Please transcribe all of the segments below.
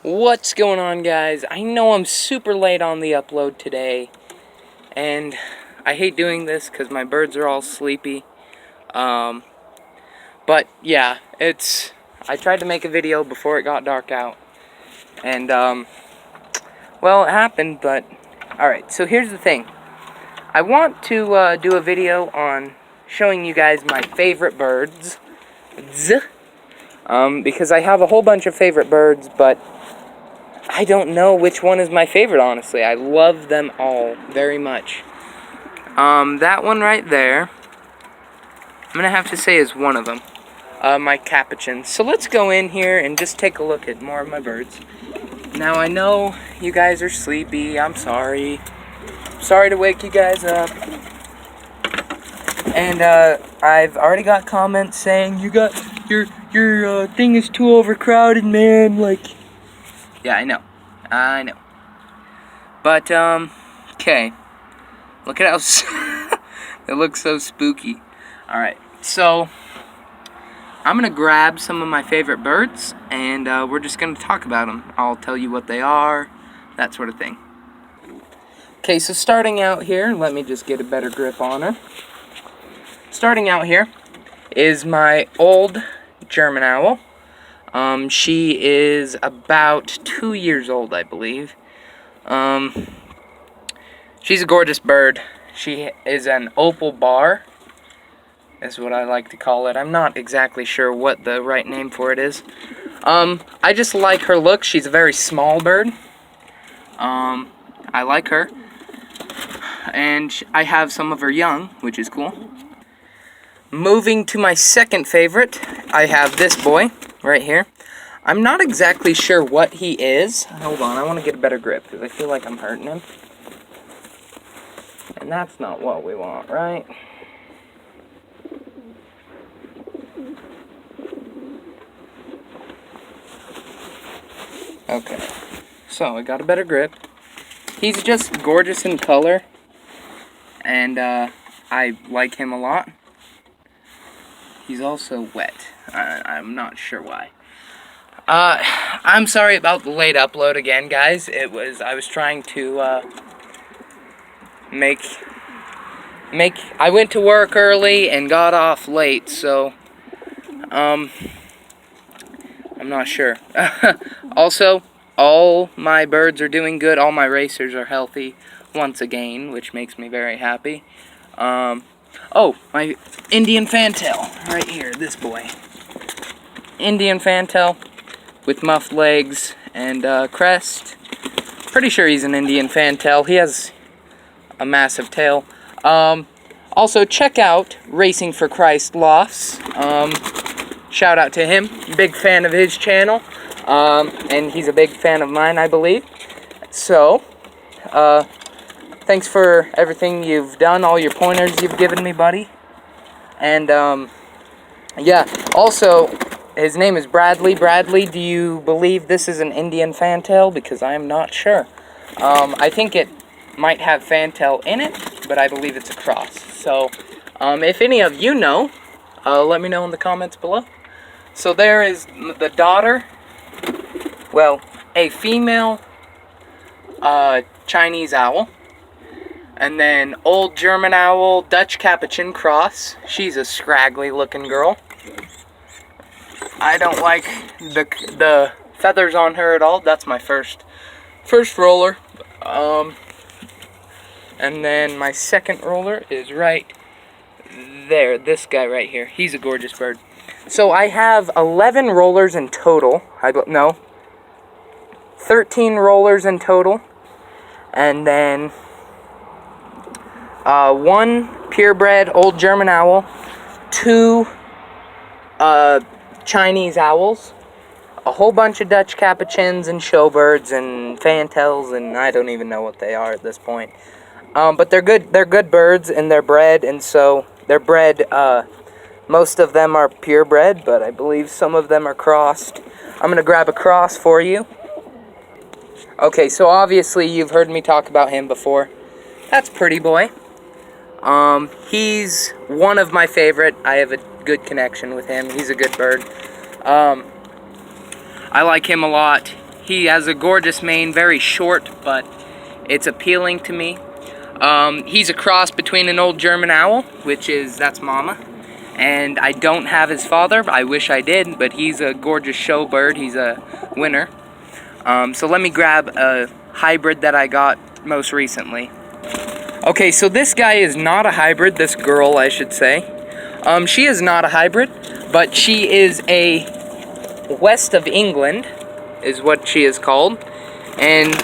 What's going on, guys? I know I'm super late on the upload today, and I hate doing this because my birds are all sleepy. But yeah, I tried to make a video before it got dark out, and well, it happened. But alright, so here's the thing. I want to do a video on showing you guys my favorite birds, because I have a whole bunch of favorite birds, but I don't know which one is my favorite, honestly. I love them all very much. That one right there, I'm gonna have to say is one of them. My capuchin. So let's go in here and just take a look at more of my birds. Now I know you guys are sleepy. I'm sorry. Sorry to wake you guys up. And I've already got comments saying you got your thing is too overcrowded, man. Like, yeah, I know. But okay. Look at how it looks so spooky. All right, so I'm gonna grab some of my favorite birds, and we're just gonna talk about them. I'll tell you what they are, that sort of thing. Okay, so starting out here, let me just get a better grip on her. Starting out here is my old German owl. She is about 2 years old, I believe. She's a gorgeous bird. She is an opal bar, is what I like to call it. I'm not exactly sure what the right name for it is. I just like her look. She's a very small bird. I like her. And I have some of her young, which is cool. Moving to my second favorite, I have this boy right here. I'm not exactly sure what he is. Hold on, I want to get a better grip because I feel like I'm hurting him. And that's not what we want, right? Okay, so I got a better grip. He's just gorgeous in color, and I like him a lot. He's also wet. I'm not sure why. I'm sorry about the late upload again, guys. I was trying to I went to work early and got off late, so I'm not sure. Also, all my birds are doing good. All my racers are healthy once again, which makes me very happy. Oh, my Indian fantail right here, this boy. Indian fantail with muffed legs and crest. Pretty sure he's an Indian fantail. He has a massive tail. Also, check out Racing for Christ Lofts. Shout out to him. Big fan of his channel. And he's a big fan of mine, I believe. So, thanks for everything you've done, all your pointers you've given me, buddy. And, yeah, also, his name is Bradley. Bradley, do you believe this is an Indian fantail? Because I am not sure. I think it might have fantail in it, but I believe it's a cross. So, if any of you know, let me know in the comments below. So there is the daughter, well, a female Chinese owl, and then old German owl, Dutch capuchin cross. She's a scraggly looking girl. I don't like the feathers on her at all. That's my first roller. And then my second roller is right there. This guy right here. He's a gorgeous bird. So I have 11 rollers in total. 13 rollers in total. And then one purebred old German owl, 2 Chinese owls, a whole bunch of Dutch capuchins and showbirds and fantails, and I don't even know what they are at this point. But they're good birds, and they're bred, and so they're bred. Most of them are purebred, but I believe some of them are crossed. I'm gonna grab a cross for you. Okay, so obviously you've heard me talk about him before. That's Pretty Boy. He's one of my favorite. I have a good connection with him. He's a good bird. I like him a lot. He has a gorgeous mane, very short, but it's appealing to me. He's a cross between an old German owl, that's Mama, and I don't have his father. I wish I did, but he's a gorgeous show bird. He's a winner. So let me grab a hybrid that I got most recently. Okay, so this guy is not a hybrid, this girl, I should say. She is not a hybrid, but she is a West of England, is what she is called. And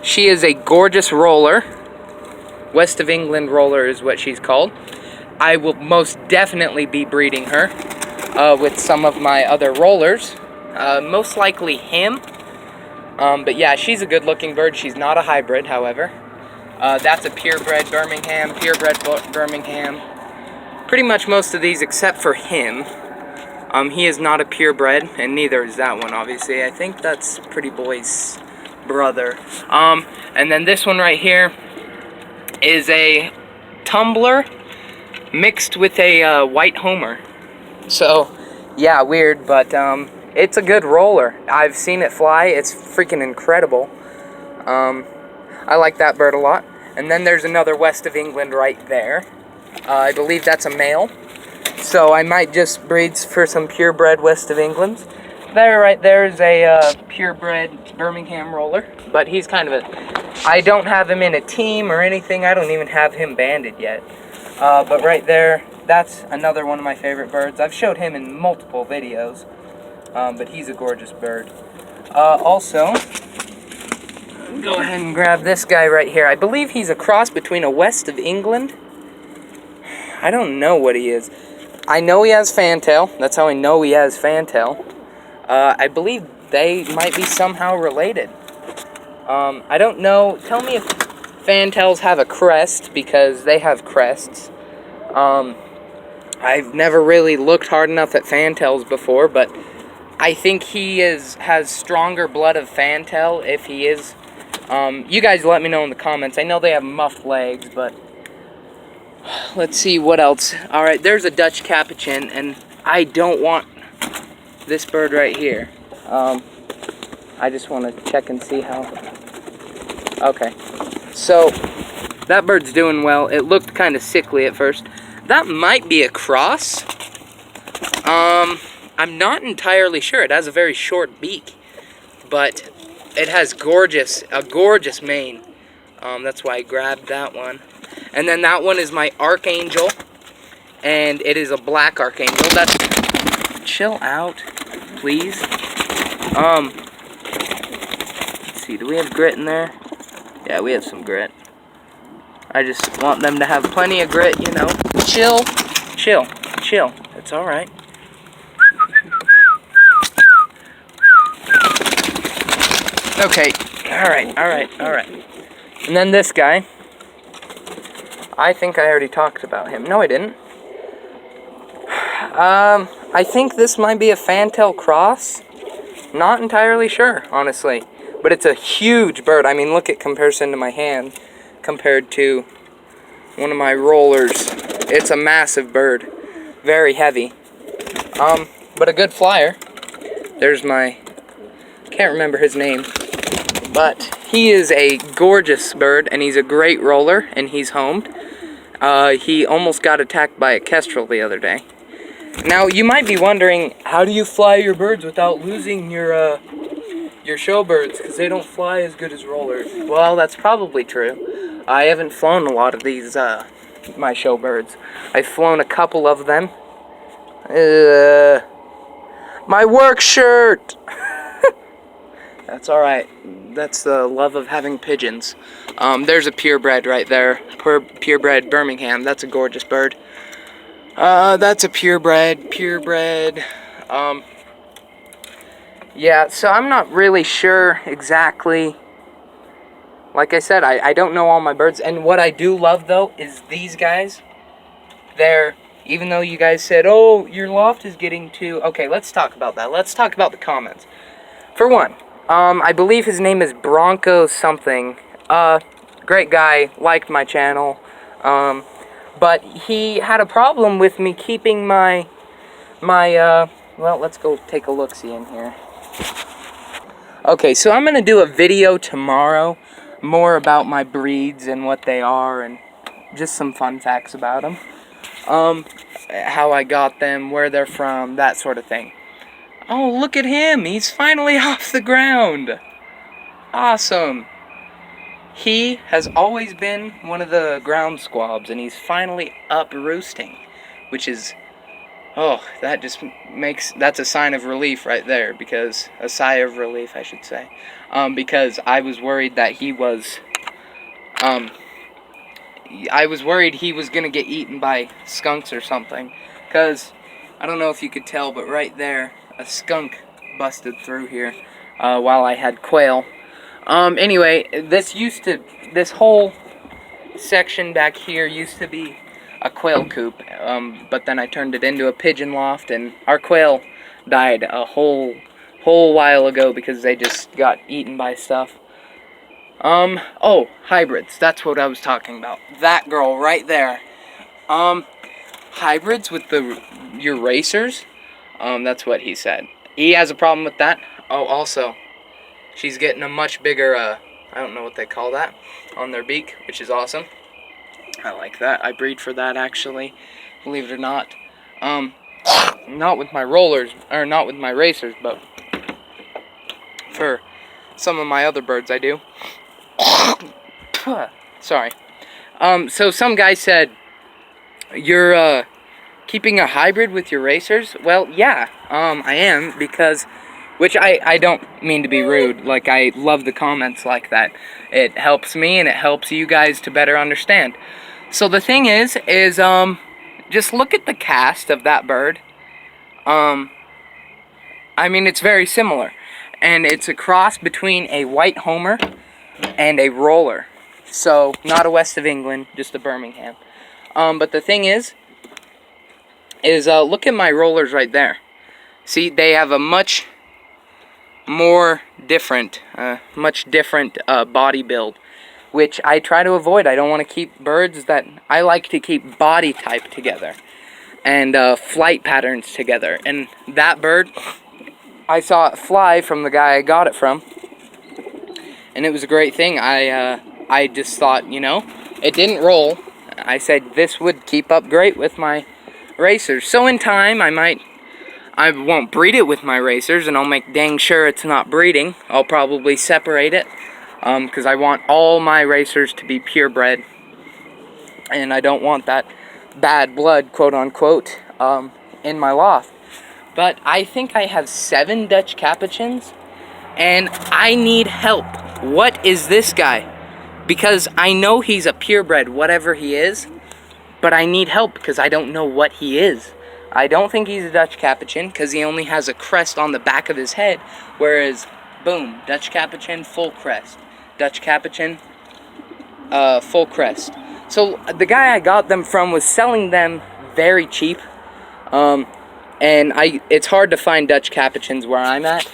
she is a gorgeous roller. West of England roller is what she's called. I will most definitely be breeding her with some of my other rollers. Most likely him. But yeah, she's a good-looking bird. She's not a hybrid, however. That's a purebred Birmingham, Pretty much most of these except for him. He is not a purebred, and neither is that one, obviously. I think that's Pretty Boy's brother. And then this one right here is a tumbler mixed with a white homer. So, yeah, weird, but it's a good roller. I've seen it fly. It's freaking incredible. I like that bird a lot. And then there's another West of England right there. I believe that's a male. So I might just breed for some purebred West of Englands. There, right there is a purebred Birmingham roller. But he's kind of I don't have him in a team or anything. I don't even have him banded yet. But right there, that's another one of my favorite birds. I've showed him in multiple videos. But he's a gorgeous bird. Also, go ahead and grab this guy right here. I believe he's a cross between a West of England. I don't know what he is. I know he has fantail. That's how I know he has fantail. I believe they might be somehow related. I don't know. Tell me if fantails have a crest, because they have crests. I've never really looked hard enough at fantails before, but I think he has stronger blood of fantail if he is. You guys let me know in the comments. I know they have muffed legs, but let's see what else. Alright, there's a Dutch Capuchin, and I don't want this bird right here. I just want to check and see how. Okay, so that bird's doing well. It looked kind of sickly at first. That might be a cross. I'm not entirely sure. It has a very short beak, but it has a gorgeous mane. That's why I grabbed that one. And then that one is my Archangel, and it is a black Archangel. Chill out, please. Let's see, do we have grit in there? Yeah, we have some grit. I just want them to have plenty of grit, you know. Chill. It's alright. Okay, alright. And then this guy. I think I already talked about him. No, I didn't. I think this might be a fantail cross. Not entirely sure, honestly. But it's a huge bird. I mean, look at comparison to my hand compared to one of my rollers. It's a massive bird. Very heavy. But a good flyer. There's my... can't remember his name. But he is a gorgeous bird, and he's a great roller, and he's homed. He almost got attacked by a kestrel the other day. Now, you might be wondering, how do you fly your birds without losing your show birds? Because they don't fly as good as rollers. Well, that's probably true. I haven't flown a lot of these, my show birds. I've flown a couple of them. My work shirt! That's alright. That's the love of having pigeons. There's a purebred right there. Purebred Birmingham. That's a gorgeous bird. That's a purebred. Yeah, so I'm not really sure exactly. Like I said, I don't know all my birds. And what I do love, though, is these guys. Even though you guys said, oh, your loft is getting too... Okay, let's talk about that. Let's talk about the comments. For one, I believe his name is Bronco something. Great guy, liked my channel. But he had a problem with me keeping well, let's go take a look-see in here. Okay, so I'm going to do a video tomorrow more about my breeds and what they are and just some fun facts about them. How I got them, where they're from, that sort of thing. Oh, look at him. He's finally off the ground. Awesome. He has always been one of the ground squabs, and he's finally up roosting, which is, oh, that just makes, that's a sign of relief right there, because, a sigh of relief, I should say, because I was worried that he was, I was worried he was going to get eaten by skunks or something, because, I don't know if you could tell, but right there, a skunk busted through here, while I had quail. Anyway, this whole section back here used to be a quail coop, but then I turned it into a pigeon loft, and our quail died a whole while ago because they just got eaten by stuff. Oh, hybrids, that's what I was talking about. That girl right there. Hybrids with your racers? That's what he said. He has a problem with that. Oh, also, she's getting a much bigger, I don't know what they call that, on their beak, which is awesome. I like that. I breed for that, actually, believe it or not. Not with my rollers, or not with my racers, but for some of my other birds I do. Sorry. So some guy said, you're, keeping a hybrid with your racers? Well, yeah, I am, because, which I don't mean to be rude, like, I love the comments like that. It helps me, and it helps you guys to better understand. So the thing is, just look at the cast of that bird. I mean, it's very similar, and it's a cross between a white homer and a roller. So, not a West of England, just a Birmingham. But the thing is, look at my rollers right there. See, they have a much different body build, which I try to avoid. I don't want to keep birds that, I like to keep body type together, and flight patterns together. And that bird, I saw it fly from the guy I got it from, and it was a great thing. I just thought, you know, it didn't roll. I said this would keep up great with my racers. So in time, I won't breed it with my racers, and I'll make dang sure it's not breeding. I'll probably separate it, because I want all my racers to be purebred, and I don't want that bad blood, quote unquote, in my loft. But I think I have 7 Dutch Capuchins, and I need help. What is this guy? Because I know he's a purebred, whatever he is, but I need help because I don't know what he is. I don't think he's a Dutch Capuchin because he only has a crest on the back of his head, whereas, boom, Dutch Capuchin, full crest. Dutch Capuchin, full crest. So the guy I got them from was selling them very cheap, and it's hard to find Dutch Capuchins where I'm at,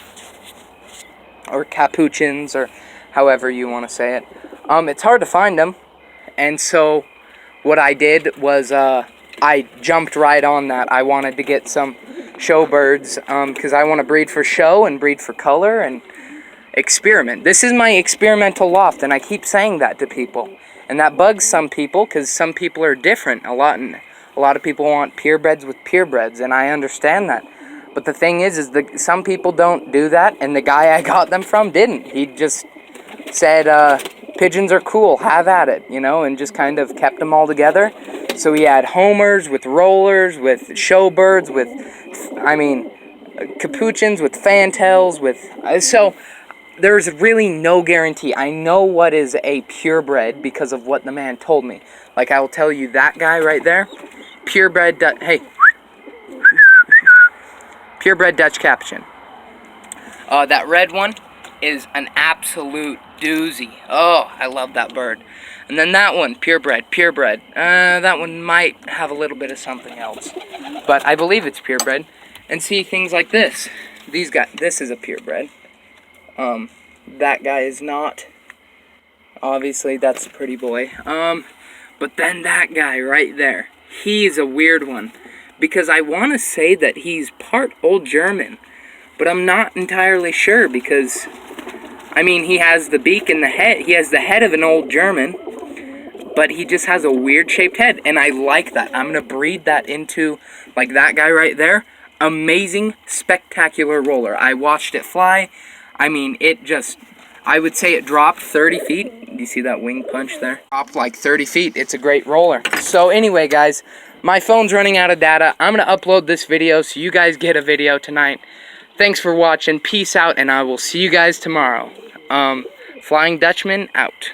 or Capuchins, or however you want to say it. It's hard to find them, and so what I did was I jumped right on that. I wanted to get some show birds because I want to breed for show and breed for color and experiment. This is my experimental loft, and I keep saying that to people, and that bugs some people because some people are different. A lot of people want purebreds with purebreds, and I understand that. But the thing is some people don't do that, and the guy I got them from didn't. He just said, pigeons are cool, have at it, you know, and just kind of kept them all together. So he had homers with rollers, with showbirds, with, I mean, capuchins, with fantails, with, so there's really no guarantee. I know what is a purebred because of what the man told me. Like, I will tell you, that guy right there, purebred, hey, purebred Dutch Capuchin. That red one is an absolute doozy. Oh, I love that bird. And then that one, purebred. That one might have a little bit of something else, but I believe it's purebred. And see, things like this. This is a purebred. That guy is not. Obviously, that's a pretty boy. But then that guy right there, he's a weird one, because I want to say that he's part Old German, but I'm not entirely sure because I mean, he has the beak and the head. He has the head of an old German, but he just has a weird shaped head, and I like that. I'm gonna breed that into, like that guy right there. Amazing, spectacular roller. I watched it fly. I mean, it just, I would say it dropped 30 feet. Do you see that wing punch there? Dropped like 30 feet. It's a great roller. So anyway, guys, my phone's running out of data. I'm gonna upload this video so you guys get a video tonight. Thanks for watching. Peace out, and I will see you guys tomorrow. Flying Dutchman out.